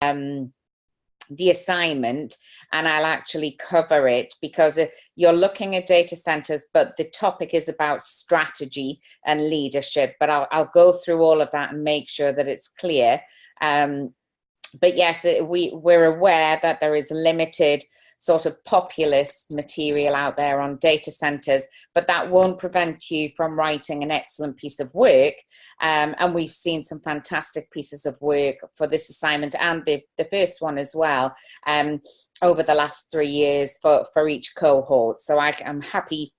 the assignment, and I'll actually cover it, because you're looking at data centers, but the topic is about strategy and leadership. But I'll go through all of that and make sure that it's clear. But yes, we're aware that there is limited sort of populist material out there on data centers, but that won't prevent you from writing an excellent piece of work. And we've seen some fantastic pieces of work for this assignment and the first one as well, over the last 3 years for each cohort. So I'm happy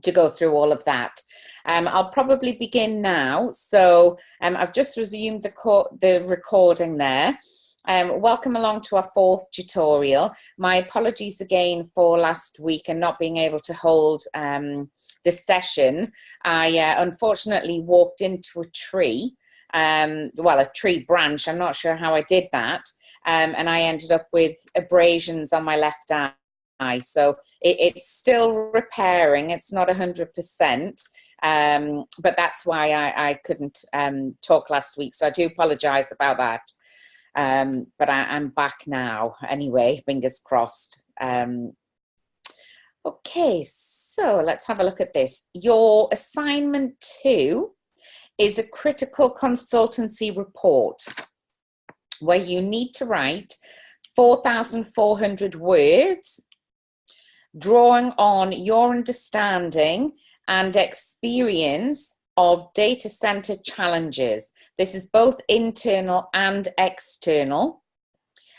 to go through all of that. I'll probably begin now. So I've just resumed the recording there. Welcome along to our 4th tutorial. My apologies again for last week and not being able to hold this session. I unfortunately walked into a tree, well, a tree branch. I'm not sure how I did that. And I ended up with abrasions on my left eye. So it's still repairing. It's not 100%. But that's why I couldn't talk last week. So I do apologize about that. But I'm back now anyway, fingers crossed. Okay, so let's have a look at this. Your assignment 2 is a critical consultancy report where you need to write 4,400 words, drawing on your understanding and experience of data center challenges. This is both internal and external.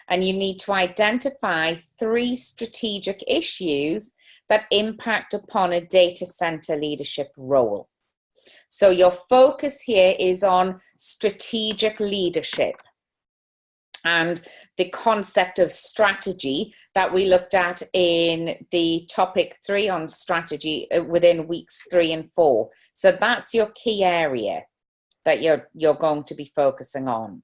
And you need to identify 3 strategic issues that impact upon a data center leadership role. So your focus here is on strategic leadership and the concept of strategy that we looked at in the topic 3 on strategy within weeks 3 and 4. So that's your key area that you're going to be focusing on.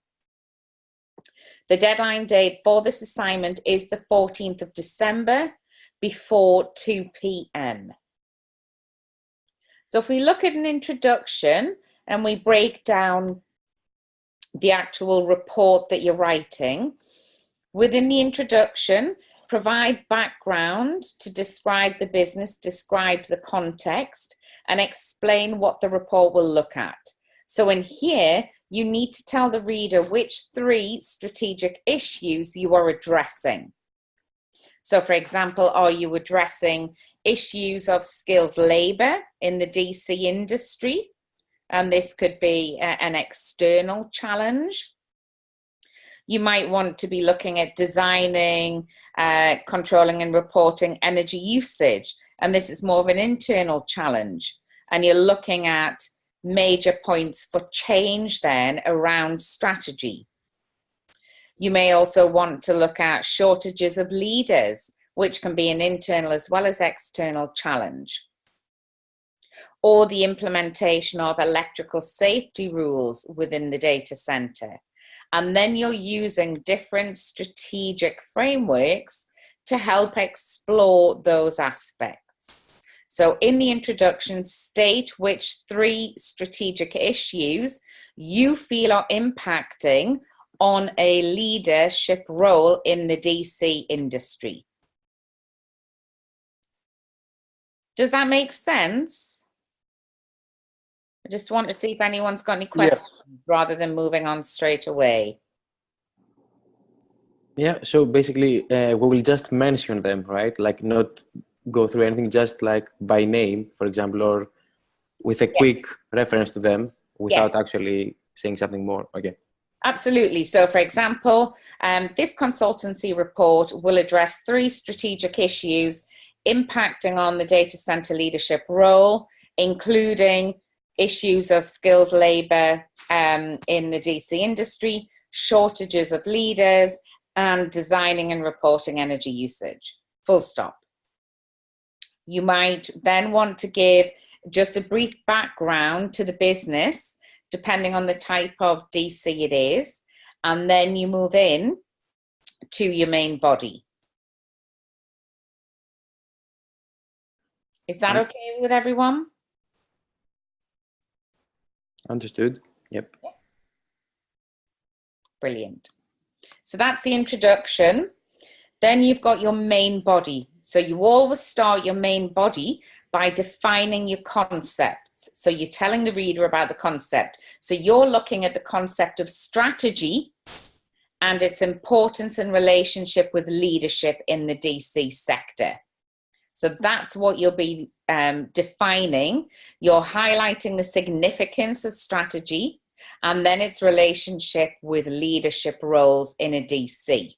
The deadline date for this assignment is the 14th of December before 2 p.m. So if we look at an introduction and we break down the actual report that you're writing, within the introduction, provide background to describe the business, describe the context, and explain what the report will look at. So in here, you need to tell the reader which 3 strategic issues you are addressing. So for example, are you addressing issues of skilled labor in the DC industry? And this could be an external challenge. You might want to be looking at designing, controlling and reporting energy usage. And this is more of an internal challenge. And you're looking at major points for change then around strategy. You may also want to look at shortages of leaders, which can be an internal as well as external challenge. Or the implementation of electrical safety rules within the data center. And then you're using different strategic frameworks to help explore those aspects. So in the introduction, state which 3 strategic issues you feel are impacting on a leadership role in the DC industry. Does that make sense? I just want to see if anyone's got any questions rather than moving on straight away. Yeah, so basically we will just mention them, right? Like not go through anything, just like by name, for example, or with a quick reference to them without actually saying something more. Okay. Absolutely. So for example, this consultancy report will address 3 strategic issues impacting on the data center leadership role, including issues of skilled labor in the DC industry, shortages of leaders, and designing and reporting energy usage. Full stop. You might then want to give just a brief background to the business, depending on the type of DC it is, and then you move in to your main body. Is that okay with everyone? Understood. Yep. Brilliant. So that's the introduction. Then you've got your main body. So you always start your main body by defining your concepts. So you're telling the reader about the concept. So you're looking at the concept of strategy and its importance and relationship with leadership in the DC sector. So that's what you'll be defining. You're highlighting the significance of strategy and then its relationship with leadership roles in a DC.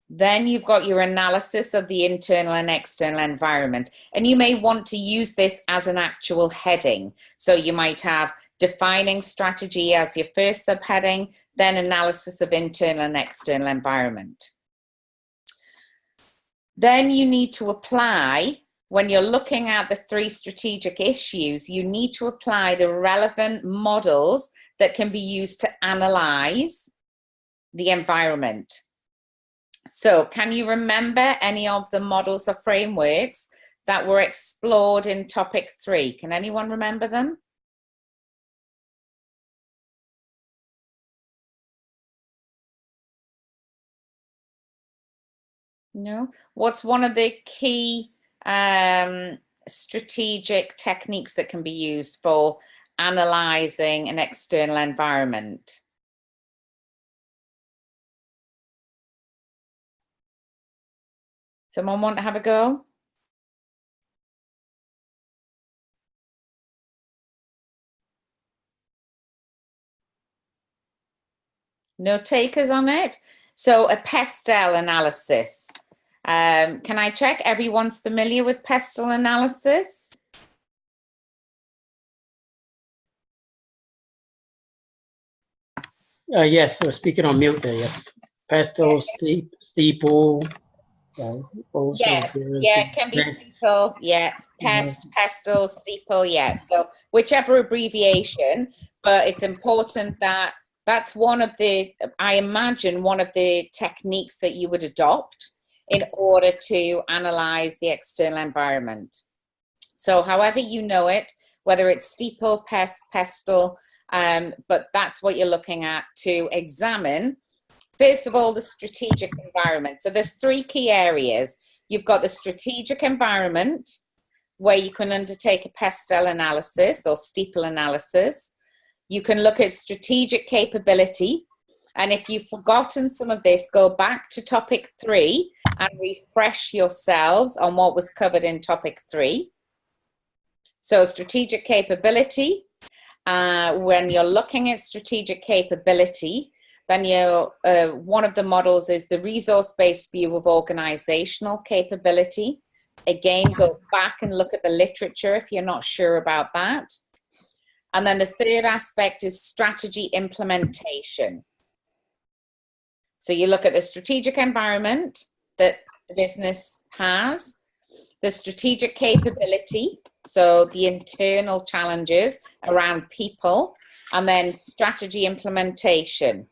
Then you've got your analysis of the internal and external environment. And you may want to use this as an actual heading. So you might have defining strategy as your first subheading, then analysis of internal and external environment. Then you need to apply, when you're looking at the 3 strategic issues, you need to apply the relevant models that can be used to analyze the environment. So can you remember any of the models or frameworks that were explored in topic 3? Can anyone remember them? No? What's one of the key strategic techniques that can be used for analyzing an external environment? Someone want to have a go? No takers on it? So a PESTEL analysis. Can I check everyone's familiar with PESTEL analysis? Yes, so speaking on mute there, yes. PESTEL, steeple. Also yeah, it can be steeple, yeah, PESTEL, steeple, yeah. So whichever abbreviation, but it's important that that's one of the, I imagine, one of the techniques that you would adopt in order to analyze the external environment. So however you know it, whether it's steeple, PESTEL, but that's what you're looking at to examine. First of all, the strategic environment. So there's 3 key areas. You've got the strategic environment, where you can undertake a PESTEL analysis or steeple analysis. You can look at strategic capability. And if you've forgotten some of this, go back to topic 3 and refresh yourselves on what was covered in topic 3. So strategic capability, when you're looking at strategic capability, then one of the models is the resource-based view of organizational capability. Again, go back and look at the literature if you're not sure about that. And then the third aspect is strategy implementation. So you look at the strategic environment that the business has, the strategic capability, so the internal challenges around people, and then strategy implementation.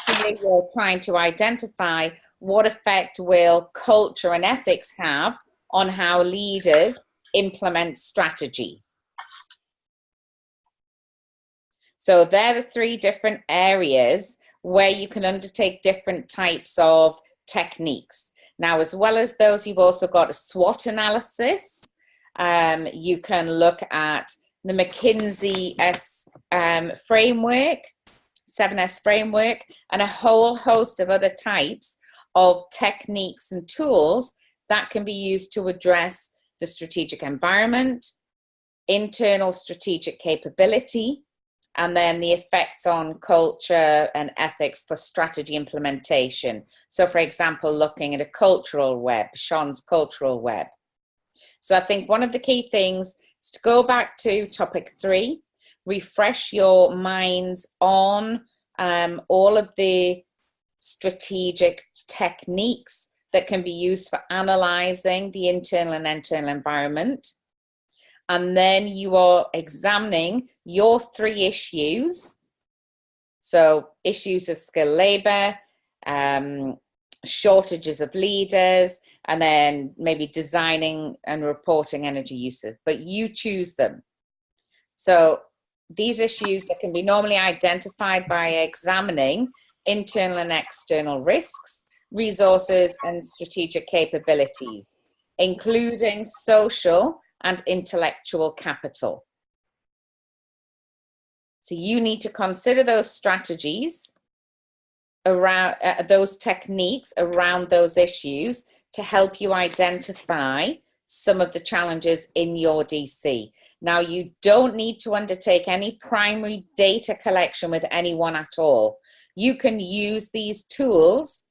Here you're trying to identify what effect will culture and ethics have on how leaders implement strategy. So they're the 3 different areas where you can undertake different types of techniques. Now, as well as those, you've also got a SWOT analysis. You can look at the McKinsey framework, 7S framework, and a whole host of other types of techniques and tools that can be used to address the strategic environment, internal strategic capability, and then the effects on culture and ethics for strategy implementation. So for example, looking at a cultural web, Sean's cultural web. So I think one of the key things is to go back to topic 3, refresh your minds on all of the strategic techniques that can be used for analyzing the internal and external environment. And then you are examining your 3 issues. So issues of skilled labor, shortages of leaders, and then maybe designing and reporting energy usage, but you choose them. So these issues that can be normally identified by examining internal and external risks, resources, and strategic capabilities, including social and intellectual capital. So you need to consider those strategies around those techniques around those issues to help you identify some of the challenges in your DC. Now, you don't need to undertake any primary data collection with anyone at all. You can use these tools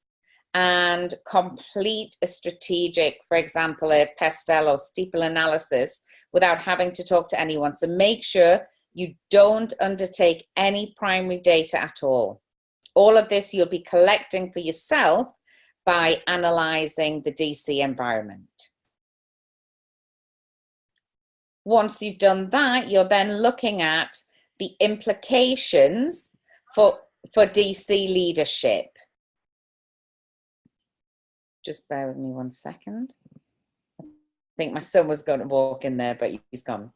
and complete a strategic, for example, a PESTEL or steeple analysis without having to talk to anyone. So make sure you don't undertake any primary data at all. All of this you'll be collecting for yourself by analyzing the DC environment. Once you've done that, you're then looking at the implications for DC leadership. Just bear with me 1 second. I think my son was going to walk in there, but he's gone.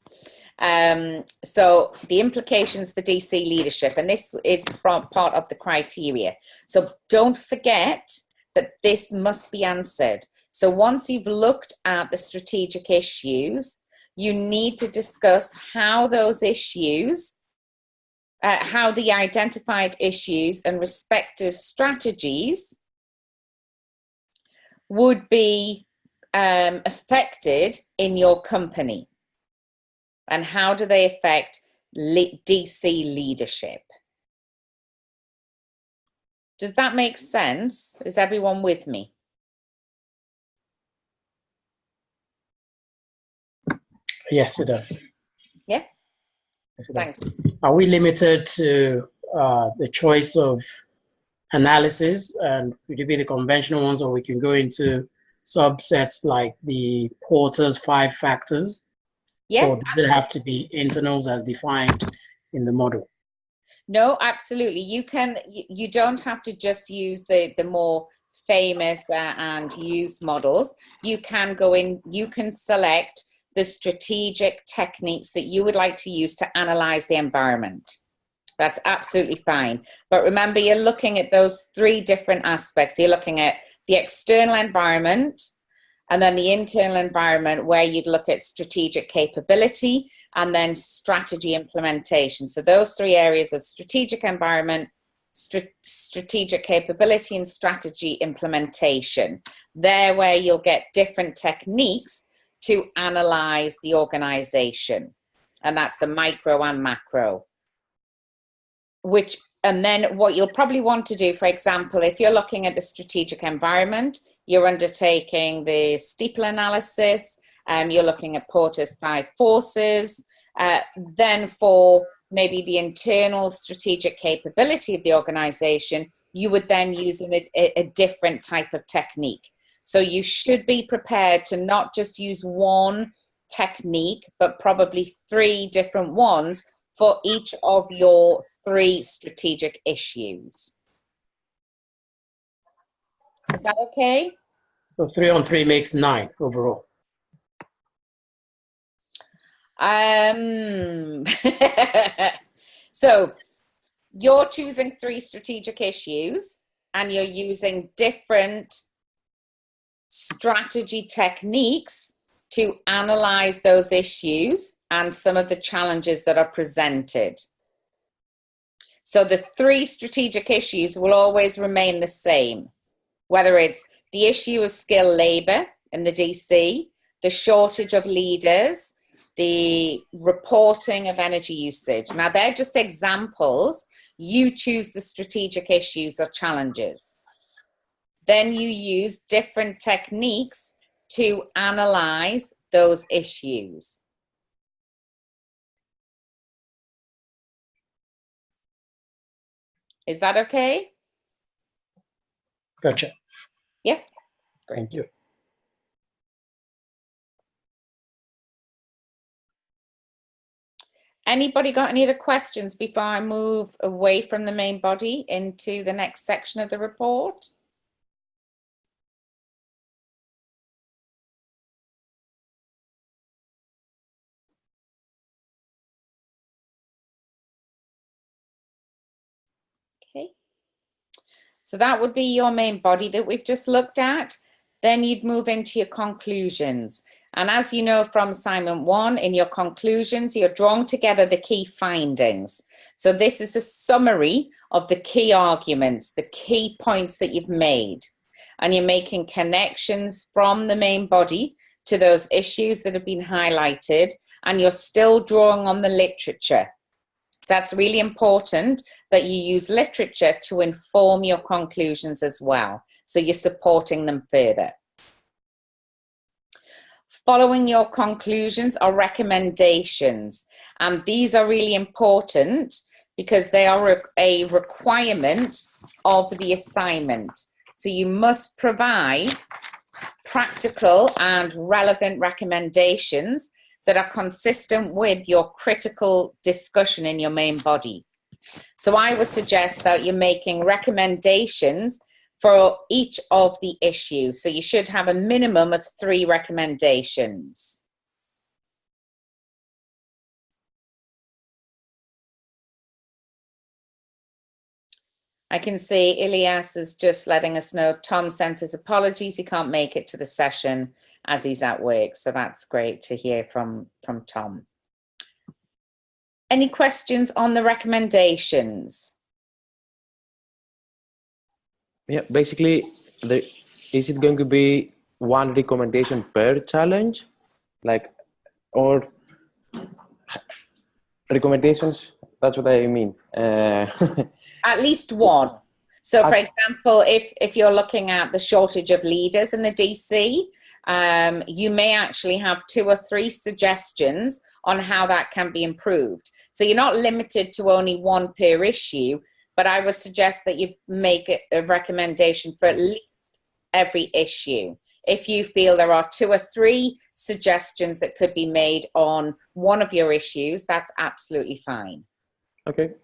So the implications for DC leadership, and this is part of the criteria. So don't forget that this must be answered. So once you've looked at the strategic issues, you need to discuss how those issues, how the identified issues and respective strategies would be affected in your company, and how do they affect DC leadership. Does that make sense? Is everyone with me? Yes, it does. Yeah. Yes, it does. Thanks. Are we limited to the choice of analysis, and would it be the conventional ones, or we can go into subsets like the Porter's 5 factors? Yeah. Or does it have to be internals as defined in the model? No, absolutely. You can. You don't have to just use the more famous and used models. You can go in. You can select the strategic techniques that you would like to use to analyze the environment. That's absolutely fine. But remember, you're looking at those 3 different aspects. You're looking at the external environment, and then the internal environment, where you'd look at strategic capability and then strategy implementation. So those 3 areas of strategic environment, strategic capability, and strategy implementation. They're where you'll get different techniques to analyze the organization. And that's the micro and macro. And then what you'll probably want to do, for example, if you're looking at the strategic environment, you're undertaking the steeple analysis, you're looking at Porter's 5 forces. Then for maybe the internal strategic capability of the organization, you would then use a different type of technique. So you should be prepared to not just use one technique, but probably 3 different ones for each of your 3 strategic issues. Is that okay? So 3 on 3 makes 9 overall. So you're choosing 3 strategic issues, and you're using different strategy techniques to analyze those issues and some of the challenges that are presented. So the 3 strategic issues will always remain the same, whether it's the issue of skilled labor in the DC, the shortage of leaders, the reporting of energy usage. Now, they're just examples. You choose the strategic issues or challenges. Then you use different techniques to analyze those issues. Is that okay? Gotcha. Yeah. Thank you. Anybody got any other questions before I move away from the main body into the next section of the report? Okay. So that would be your main body that we've just looked at. Then you'd move into your conclusions. And as you know from assignment 1, in your conclusions, you're drawing together the key findings. So this is a summary of the key arguments, the key points that you've made. And you're making connections from the main body to those issues that have been highlighted. And you're still drawing on the literature. So that's really important that you use literature to inform your conclusions as well. So you're supporting them further. Following your conclusions are recommendations. And these are really important because they are a requirement of the assignment. So you must provide practical and relevant recommendations that are consistent with your critical discussion in your main body. So I would suggest that you're making recommendations for each of the issues. So you should have a minimum of 3 recommendations. I can see Ilias is just letting us know Tom sends his apologies. He can't make it to the session as he's at work. So that's great to hear from Tom. Any questions on the recommendations? Yeah, basically, is it going to be 1 recommendation per challenge? Like, or recommendations, that's what I mean. At least 1. So for example, if you're looking at the shortage of leaders in the DC, you may actually have 2 or 3 suggestions on how that can be improved. So you're not limited to only 1 per issue, but I would suggest that you make a recommendation for at least every issue. If you feel there are 2 or 3 suggestions that could be made on one of your issues, that's absolutely fine. Okay.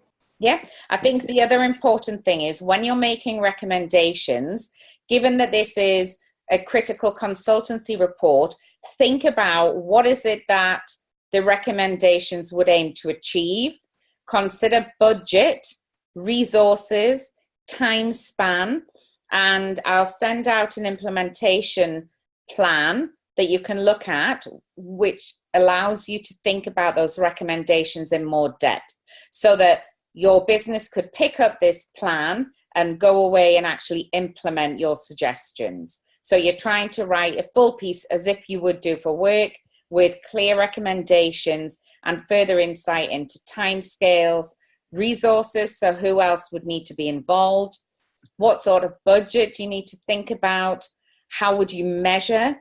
Yeah, I think the other important thing is when you're making recommendations, given that this is a critical consultancy report, think about what is it that the recommendations would aim to achieve. Consider budget, resources, time span, and I'll send out an implementation plan that you can look at, which allows you to think about those recommendations in more depth so that your business could pick up this plan and go away and actually implement your suggestions. So you're trying to write a full piece as if you would do for work with clear recommendations and further insight into timescales, resources, so who else would need to be involved, what sort of budget do you need to think about, how would you measure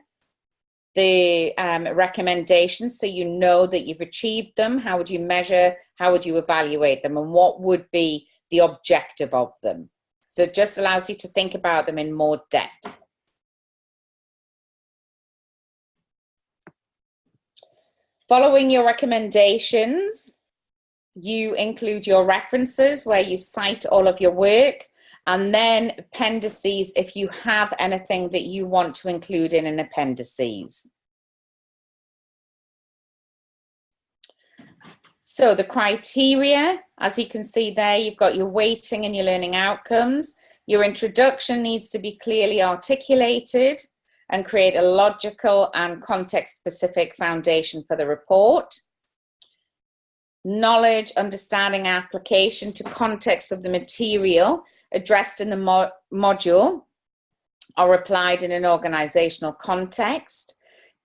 the recommendations so you know that you've achieved them, how would you measure, how would you evaluate them, and what would be the objective of them. So it just allows you to think about them in more depth. Following your recommendations, you include your references where you cite all of your work, and then appendices if you have anything that you want to include in an appendices. So the criteria, as you can see there, you've got your weighting and your learning outcomes. Your introduction needs to be clearly articulated and create a logical and context-specific foundation for the report. Knowledge, understanding, application to context of the material addressed in the module are applied in an organizational context.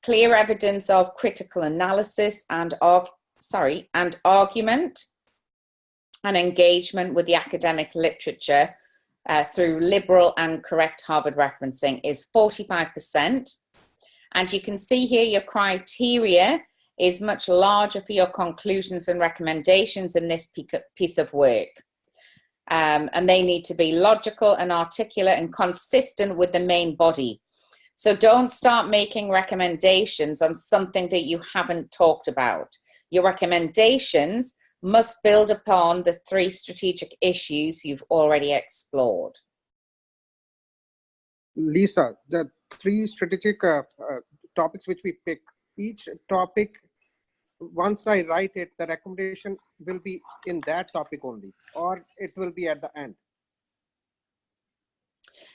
Clear evidence of critical analysis and argument and engagement with the academic literature through liberal and correct Harvard referencing is 45%. And you can see here your criteria is much larger for your conclusions and recommendations in this piece of work. And they need to be logical and articulate and consistent with the main body. So don't start making recommendations on something that you haven't talked about. Your recommendations must build upon the 3 strategic issues you've already explored. Lisa, the 3 strategic topics which we pick, each topic, once I write it, the recommendation will be in that topic only, or it will be at the end.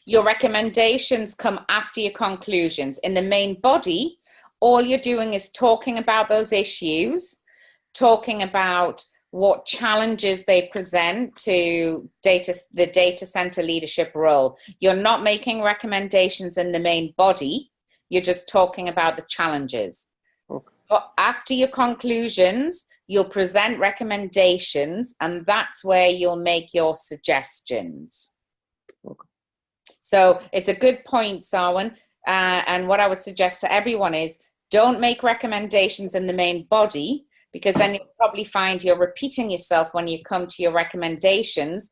Your recommendations come after your conclusions. In the main body, all you're doing is talking about those issues, talking about what challenges they present to the data center leadership role. You're not making recommendations in the main body. You're just talking about the challenges. Okay. But after your conclusions, you'll present recommendations, and that's where you'll make your suggestions. Okay. So it's a good point, Sarwan. And what I would suggest to everyone is don't make recommendations in the main body, because then you'll probably find you're repeating yourself when you come to your recommendations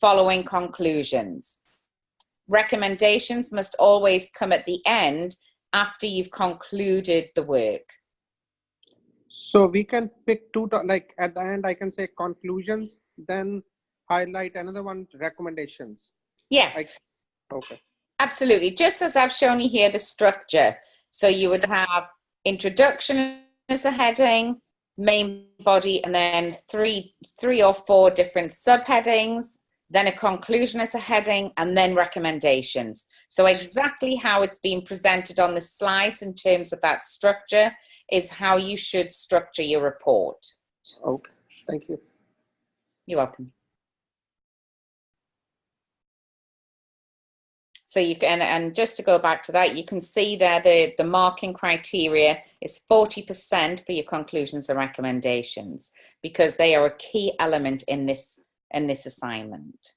following conclusions. Recommendations must always come at the end after you've concluded the work. So we can pick two, like at the end, I can say conclusions, then highlight another one, recommendations. Yeah. Okay. Absolutely. Just as I've shown you here, the structure. So you would have introduction as a heading, main body, and then three or four different subheadings, then a conclusion as a heading, and then recommendations. So exactly how it's been presented on the slides in terms of that structure is how you should structure your report. Okay. Thank you. You're welcome. So you can, and just to go back to that, you can see there the marking criteria is 40% for your conclusions and recommendations, because they are a key element in this assignment.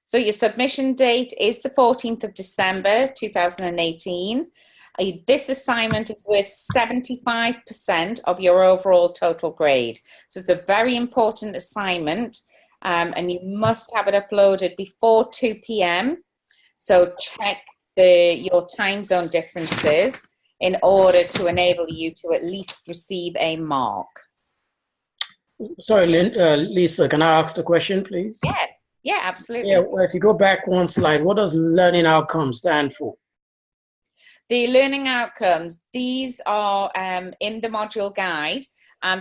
So your submission date is the 14th of December 2018. This assignment is worth 75% of your overall total grade. So it's a very important assignment. And you must have it uploaded before 2 p.m. So check your time zone differences in order to enable you to at least receive a mark. Sorry, Lisa, can I ask the question, please? Yeah, absolutely. Yeah, well, if you go back one slide, what does learning outcomes stand for? The learning outcomes, these are in the module guide.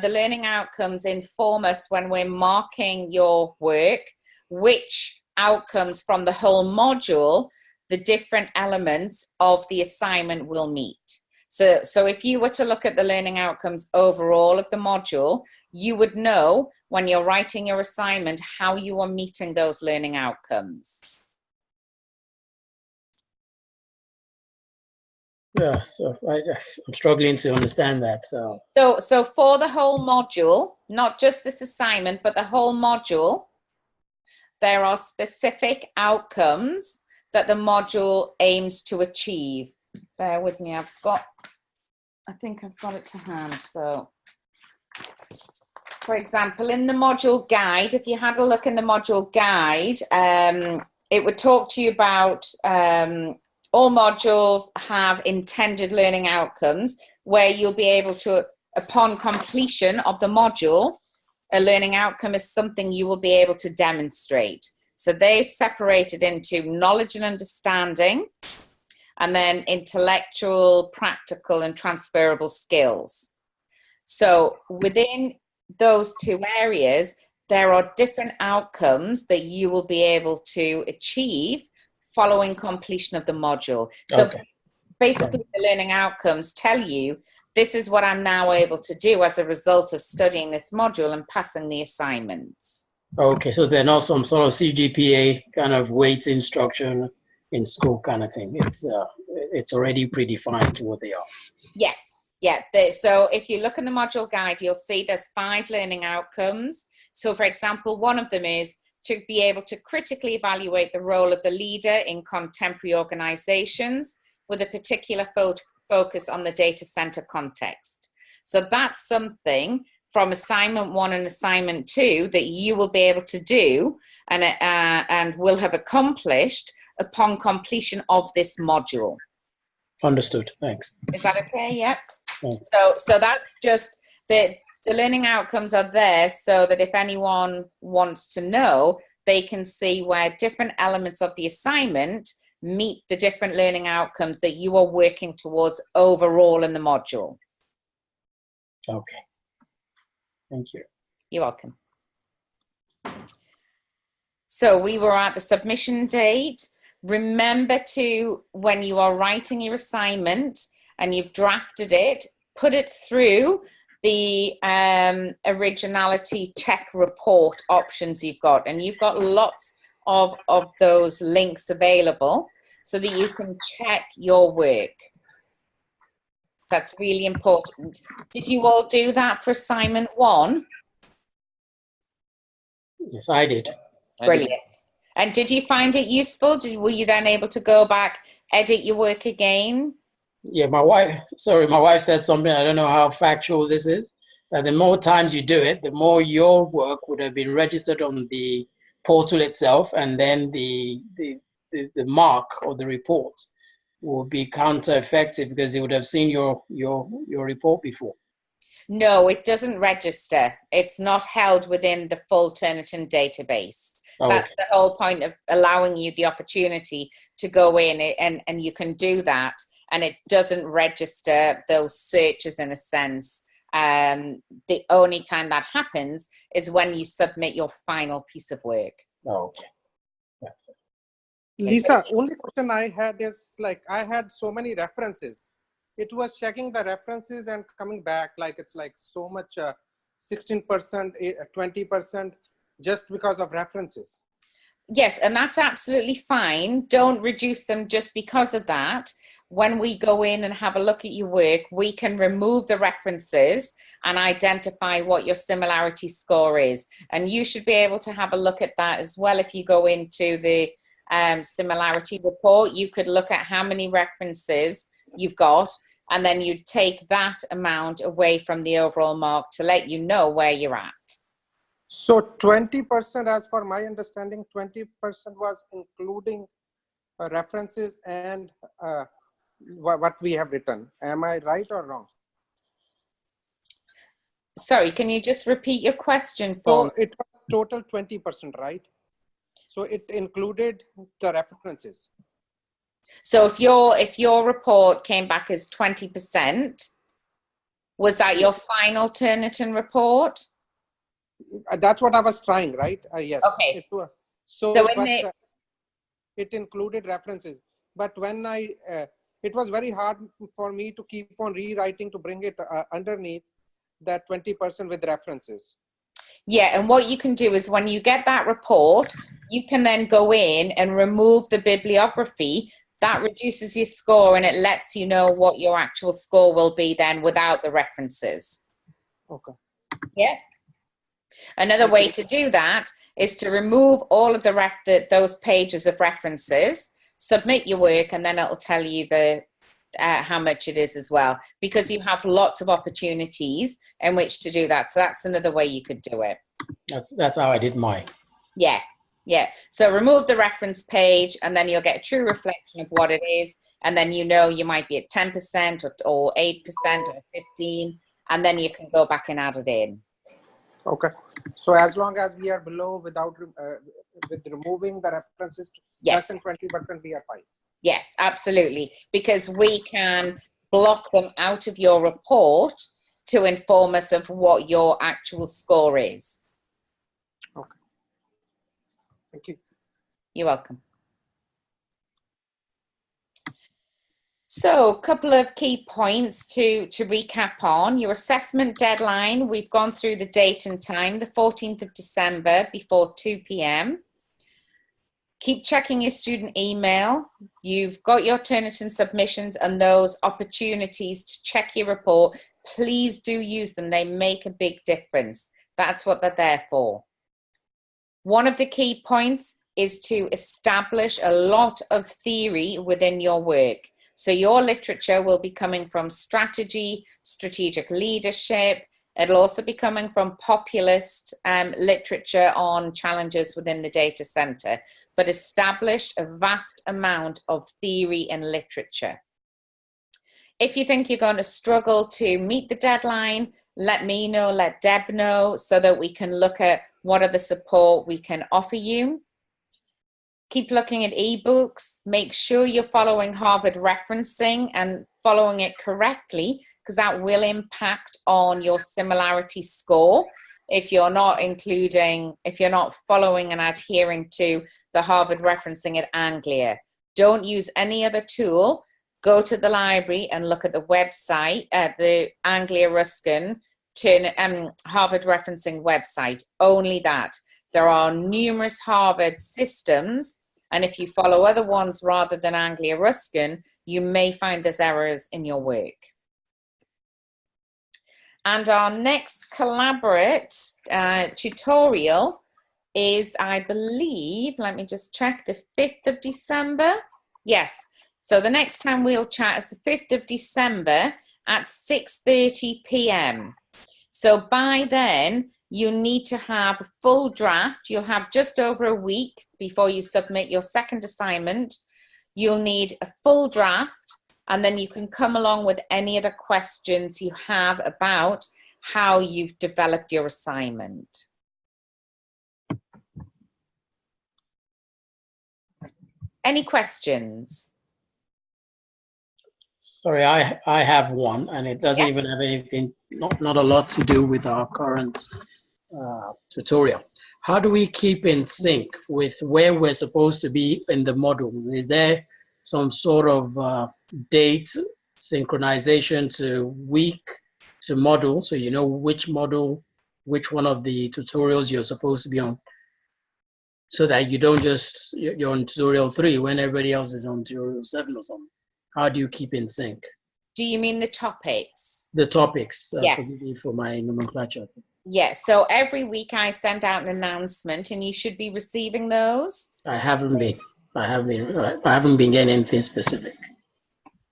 The learning outcomes inform us when we're marking your work, which outcomes from the whole module, the different elements of the assignment will meet. So if you were to look at the learning outcomes overall of the module, you would know when you're writing your assignment how you are meeting those learning outcomes. Yeah, so I'm struggling to understand that. So for the whole module, not just this assignment, but the whole module, there are specific outcomes that the module aims to achieve. Bear with me, I think I've got it to hand. So, for example, in the module guide, if you had a look in the module guide, it would talk to you about all modules have intended learning outcomes, where you'll be able to, upon completion of the module, a learning outcome is something you will be able to demonstrate. So they're separated into knowledge and understanding, and then intellectual, practical, and transferable skills. So within those two areas, there are different outcomes that you will be able to achieve following completion of the module. So basically the learning outcomes tell you, this is what I'm now able to do as a result of studying this module and passing the assignments. Okay, so they're not some sort of CGPA kind of weight instruction in school kind of thing. It's already predefined what they are. Yes, yeah. So if you look in the module guide, you'll see there's 5 learning outcomes. So for example, one of them is to be able to critically evaluate the role of the leader in contemporary organizations with a particular focus on the data center context. So that's something from assignment 1 and assignment 2 that you will be able to do and will have accomplished upon completion of this module. Understood. Thanks. Is that okay? Yep. Thanks. So that's just the learning outcomes are there so that if anyone wants to know, they can see where different elements of the assignment meet the different learning outcomes that you are working towards overall in the module. Okay. Thank you. You're welcome. So we were at the submission date. Remember to, when you are writing your assignment and you've drafted it, put it through the originality check report options you've got. And you've got lots of those links available so that you can check your work. That's really important. Did you all do that for assignment 1? Yes, I did. Brilliant. And did you find it useful? Were you then able to go back, edit your work again? Yeah, my wife said something, I don't know how factual this is, that the more times you do it, the more your work would have been registered on the portal itself, and then the mark or the report will be counter effective because they would have seen your report before. No, it doesn't register. It's not held within the full Turnitin database. Oh, That's okay. the whole point of allowing you the opportunity to go in and you can do that, and it doesn't register those searches in a sense. The only time that happens is when you submit your final piece of work. Oh, okay. That's it. Lisa, only question I had is like, I had so many references. It was checking the references and coming back like it's like so much 16%, 20% just because of references. Yes, and that's absolutely fine. Don't reduce them just because of that. When we go in and have a look at your work, we can remove the references and identify what your similarity score is. And you should be able to have a look at that as well. If you go into the similarity report, you could look at how many references you've got, and then you take that amount away from the overall mark to let you know where you're at. So 20%, as for my understanding, 20% was including references and what we have written. Am I right or wrong? Sorry, can you just repeat your question So for me? it was total 20%, right? So it included the references. So if your report came back as 20%, was that your final Turnitin report? That's what I was trying, right? Yes. Okay. It was, so in but, it included references. But when it was very hard for me to keep on rewriting to bring it underneath that 20% with references. Yeah, and what you can do is when you get that report, you can then go in and remove the bibliography. That reduces your score and it lets you know what your actual score will be then without the references. Okay. Yeah. Another way to do that is to remove all of those pages of references, submit your work, and then it'll tell you how much it is as well, because you have lots of opportunities in which to do that. So that's another way you could do it. That's how I did mine. Yeah. Yeah. So remove the reference page and then you'll get a true reflection of what it is. And then you know you might be at 10% or 8% or 15%, and then you can go back and add it in. Okay. So as long as we are below without with removing the references, Yes. less than 20%, we are fine. Yes, absolutely. Because we can block them out of your report to inform us of what your actual score is. Okay. Thank you. You're welcome. So a couple of key points to recap on. Your assessment deadline, we've gone through the date and time, the 14th of December before 2 p.m. Keep checking your student email. You've got your Turnitin submissions and those opportunities to check your report. Please do use them. They make a big difference. That's what they're there for. One of the key points is to establish a lot of theory within your work. So your literature will be coming from strategy, strategic leadership. It'll also be coming from populist literature on challenges within the data center, but establish a vast amount of theory and literature. If you think you're going to struggle to meet the deadline, let me know, let Deb know, so that we can look at what are the support we can offer you. Keep looking at ebooks. Make sure you're following Harvard referencing and following it correctly, because that will impact on your similarity score. if you're not following and adhering to the Harvard referencing at Anglia. Don't use any other tool. Go to the library and look at the website, the Anglia Ruskin Harvard referencing website. Only that. There are numerous Harvard systems, and if you follow other ones rather than Anglia Ruskin, you may find there's errors in your work. And our next Collaborate tutorial is, I believe, let me just check, the 5th of December. Yes, so the next time we'll chat is the 5th of December at 6:30 p.m. So by then, you need to have a full draft. You'll have just over a week before you submit your second assignment. You'll need a full draft, and then you can come along with any other questions you have about how you've developed your assignment. Any questions? Sorry, I have one, and it doesn't even have anything, not a lot to do with our current tutorial. How do we keep in sync with where we're supposed to be in the module? Is there some sort of date synchronization to week to module, so you know which module, which one of the tutorials you're supposed to be on, so that you don't just, you're on tutorial 3 when everybody else is on tutorial 7 or something? How do you keep in sync? Do you mean the topics? The topics, Yeah. forgive me for my nomenclature. Yes, so every week I send out an announcement, and you should be receiving those. I haven't been getting anything specific.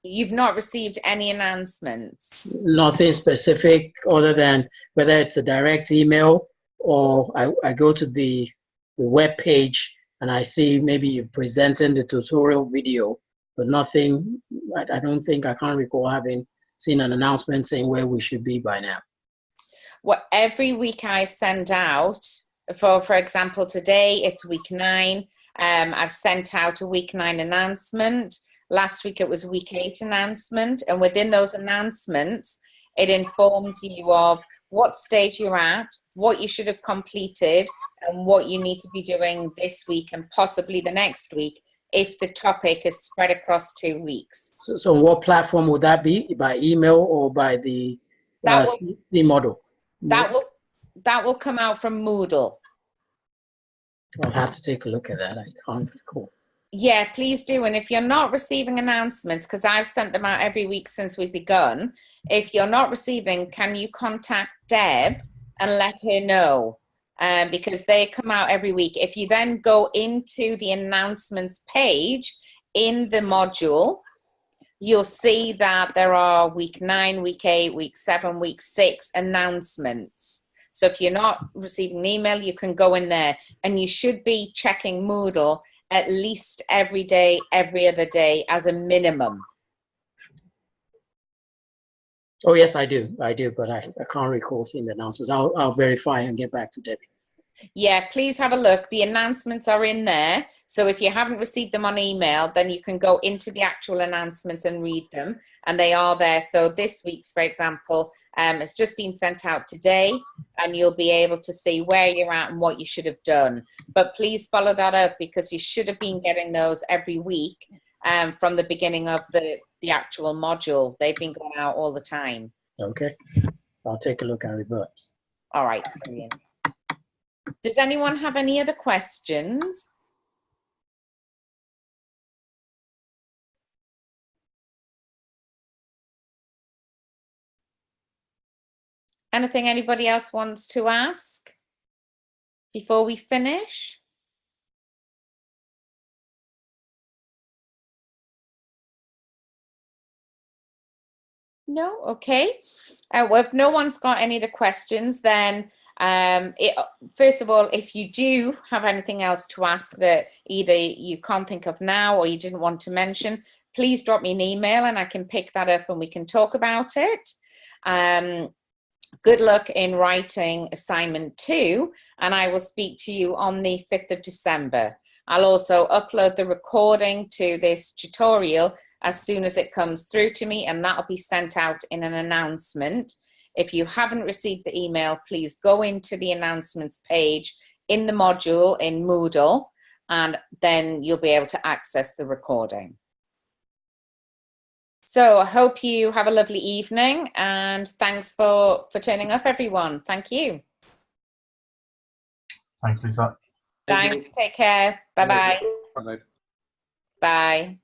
You've not received any announcements? Nothing specific other than whether it's a direct email or I go to the web page and I see maybe you're presenting the tutorial video, but nothing. I don't think, I can't recall having seen an announcement saying where we should be by now. Well, every week I send out, for example, today it's week 9. I've sent out a week 9 announcement. Last week it was week 8 announcement. And within those announcements, it informs you of what stage you're at, what you should have completed, and what you need to be doing this week and possibly the next week if the topic is spread across 2 weeks. So what platform would that be? By email or by the model? That will come out from Moodle. I'll have to take a look at that. I can't recall. Yeah, please do. And if you're not receiving announcements, because I've sent them out every week since we've begun, if you're not receiving, can you contact Deb and let her know? Because they come out every week. If you then go into the announcements page in the module, you'll see that there are week 9, week 8, week 7, week 6 announcements. So if you're not receiving an email, you can go in there, and you should be checking Moodle at least every day, every other day as a minimum. Oh, yes, I do, but I can't recall seeing the announcements. I'll verify and get back to Debbie. Yeah, please have a look. The announcements are in there. So if you haven't received them on email, then you can go into the actual announcements and read them, and they are there. So this week's, for example, it's just been sent out today, and you'll be able to see where you're at and what you should have done. But please follow that up, because you should have been getting those every week from the beginning of the actual module. They've been going out all the time. Okay, I'll take a look and revert. All right, brilliant. Does anyone have any other questions? Anything anybody else wants to ask before we finish? No? Okay. Well, if no one's got any other questions, then first of all, if you do have anything else to ask that either you can't think of now or you didn't want to mention, please drop me an email and I can pick that up and we can talk about it. Good luck in writing assignment 2, and I will speak to you on the 5th of December. I'll also upload the recording to this tutorial as soon as it comes through to me, and that'll be sent out in an announcement. If you haven't received the email, please go into the announcements page in the module in Moodle, and then you'll be able to access the recording. So I hope you have a lovely evening, and thanks for turning up, everyone. Thank you. Thanks, Lisa. Thanks. Take care. Bye-bye. Bye. Bye.